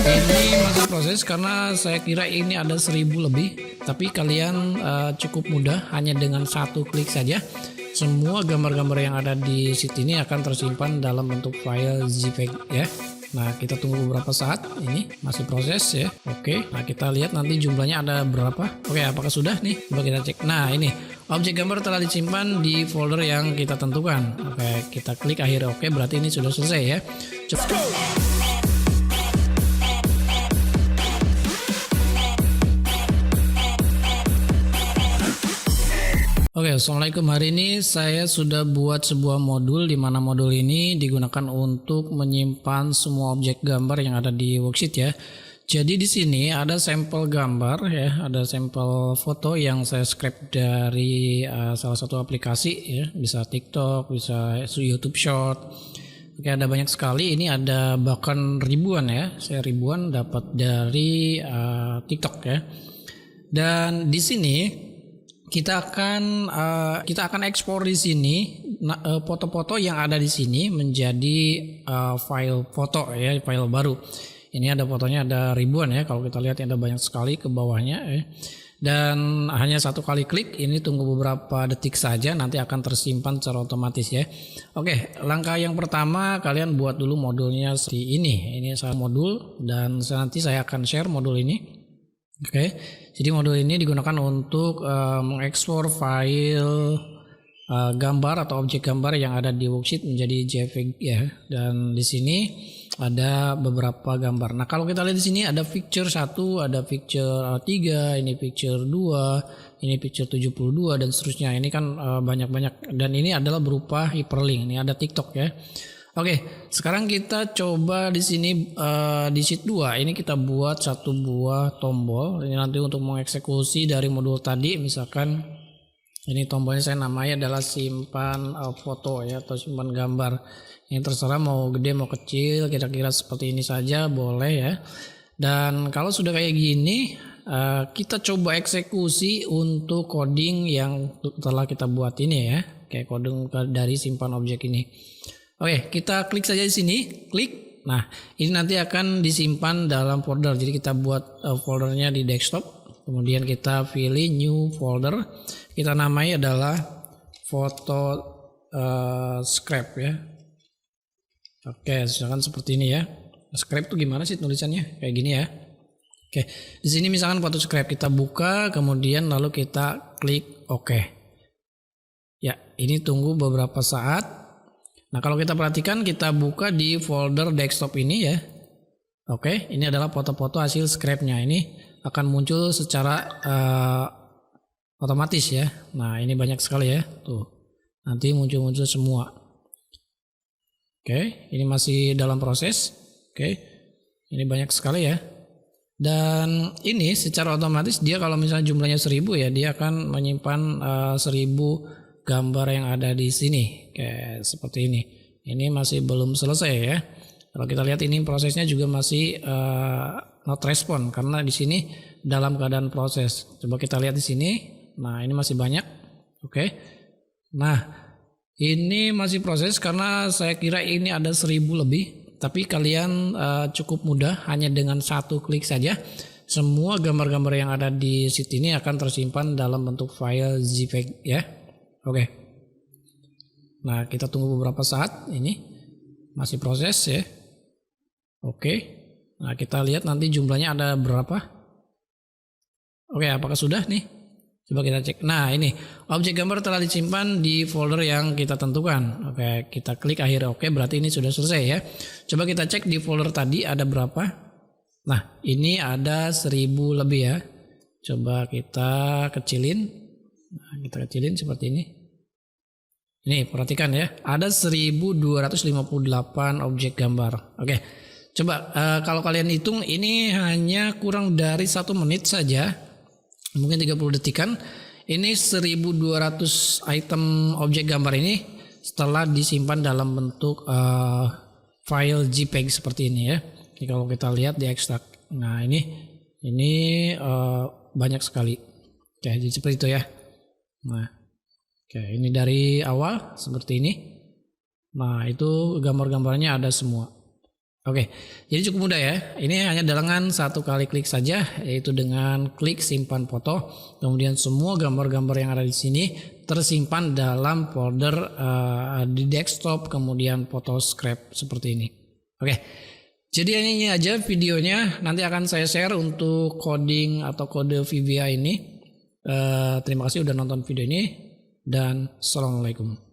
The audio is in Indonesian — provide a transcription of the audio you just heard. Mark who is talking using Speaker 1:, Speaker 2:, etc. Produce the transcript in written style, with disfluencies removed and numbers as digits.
Speaker 1: Ini masih proses karena saya kira ini ada 1000 lebih, tapi kalian cukup mudah hanya dengan satu klik saja. Semua gambar-gambar yang ada di sheet ini akan tersimpan dalam bentuk file JPEG ya. Nah, kita tunggu beberapa saat. Ini masih proses ya. Oke, nah kita lihat nanti jumlahnya ada berapa. Oke, apakah sudah nih? Coba kita cek. Nah, ini objek gambar telah disimpan di folder yang kita tentukan. Oke, kita klik akhir oke, berarti ini sudah selesai ya. Coba. Oke, assalamualaikum. Hari ini saya sudah buat sebuah modul di mana modul ini digunakan untuk menyimpan semua objek gambar yang ada di worksheet ya. Jadi di sini ada sampel gambar ya, ada sampel foto yang saya scrap dari salah satu aplikasi ya, bisa TikTok, bisa YouTube Short. Oke, ada banyak sekali. Ini ada bahkan ribuan ya, saya ribuan dapat dari TikTok ya. Dan di sini kita akan ekspor di sini foto-foto yang ada di sini menjadi file foto ya, file baru. Ini ada fotonya, ada ribuan ya, kalau kita lihat ada banyak sekali ke bawahnya ya. Dan hanya satu kali klik, ini tunggu beberapa detik saja, nanti akan tersimpan secara otomatis ya. Oke, langkah yang pertama kalian buat dulu modulnya seperti ini. Ini saya modul dan nanti saya akan share modul ini. Oke, jadi modul ini digunakan untuk mengekspor file gambar atau objek gambar yang ada di worksheet menjadi JPEG ya. Dan di sini ada beberapa gambar. Nah, kalau kita lihat di sini ada picture 1, ada picture 3, ini picture 2, ini picture 72 dan seterusnya. Ini kan banyak-banyak, dan ini adalah berupa hyperlink. Ini ada TikTok ya. Oke, sekarang kita coba di sini di sheet 2 ini kita buat satu buah tombol. Ini nanti untuk mengeksekusi dari modul tadi, misalkan ini tombolnya saya namanya adalah simpan foto ya, atau simpan gambar. Ini terserah mau gede mau kecil, kira-kira seperti ini saja boleh ya. Dan kalau sudah kayak gini, kita coba eksekusi untuk coding yang telah kita buat ini ya, kayak coding dari simpan objek ini. Oke, kita klik saja di sini, klik. Nah, ini nanti akan disimpan dalam folder. Jadi kita buat foldernya di desktop. Kemudian kita pilih new folder. Kita namai adalah foto scrap ya. Oke, misalkan seperti ini ya. Scrap itu gimana sih tulisannya? Kayak gini ya. Oke, di sini misalkan foto scrap kita buka, kemudian lalu kita klik oke. Ya, ini tunggu beberapa saat. Nah, kalau kita perhatikan, kita buka di folder desktop ini ya. Oke, ini adalah foto-foto hasil scrapnya. Ini akan muncul secara otomatis ya. Nah, ini banyak sekali ya. Tuh, nanti muncul-muncul semua. Oke, ini masih dalam proses. Oke, ini banyak sekali ya. Dan ini secara otomatis dia kalau misalnya jumlahnya 1000 ya, dia akan menyimpan 1000 gambar yang ada di sini kayak seperti ini. Ini masih belum selesai ya. Kalau kita lihat ini prosesnya juga masih not respond karena di sini dalam keadaan proses. Coba kita lihat di sini. Nah, ini masih banyak. Oke. Nah, ini masih proses karena saya kira ini ada 1000 lebih, tapi kalian cukup mudah hanya dengan satu klik saja. Semua gambar-gambar yang ada di sheet ini akan tersimpan dalam bentuk file JPEG ya. Oke. Nah, kita tunggu beberapa saat. Ini masih proses ya. Oke. Nah, kita lihat nanti jumlahnya ada berapa. Oke, apakah sudah nih? Coba kita cek. Nah, ini objek gambar telah disimpan di folder yang kita tentukan. Oke, kita klik akhir oke, berarti ini sudah selesai ya. Coba kita cek di folder tadi ada berapa. Nah, ini ada 1000 lebih ya. Coba kita kecilin. Nah, kita kecilin seperti ini. Ini perhatikan ya, ada 1258 objek gambar. Oke, coba kalau kalian hitung ini hanya kurang dari 1 menit saja, mungkin 30 detikan. Ini 1200 item objek gambar ini setelah disimpan dalam bentuk file JPEG seperti ini ya. Jadi kalau kita lihat di ekstrak, nah ini banyak sekali. Oke, jadi seperti itu ya. Nah, oke, ini dari awal seperti ini. Nah, itu gambar-gambarnya ada semua. Oke, jadi cukup mudah ya. Ini hanya dengan satu kali klik saja, yaitu dengan klik simpan foto. Kemudian semua gambar-gambar yang ada di sini tersimpan dalam folder di desktop, kemudian foto scrap seperti ini. Oke, jadi ini aja videonya. Nanti akan saya share untuk coding atau kode VBA ini. Terima kasih udah nonton video ini dan assalamualaikum.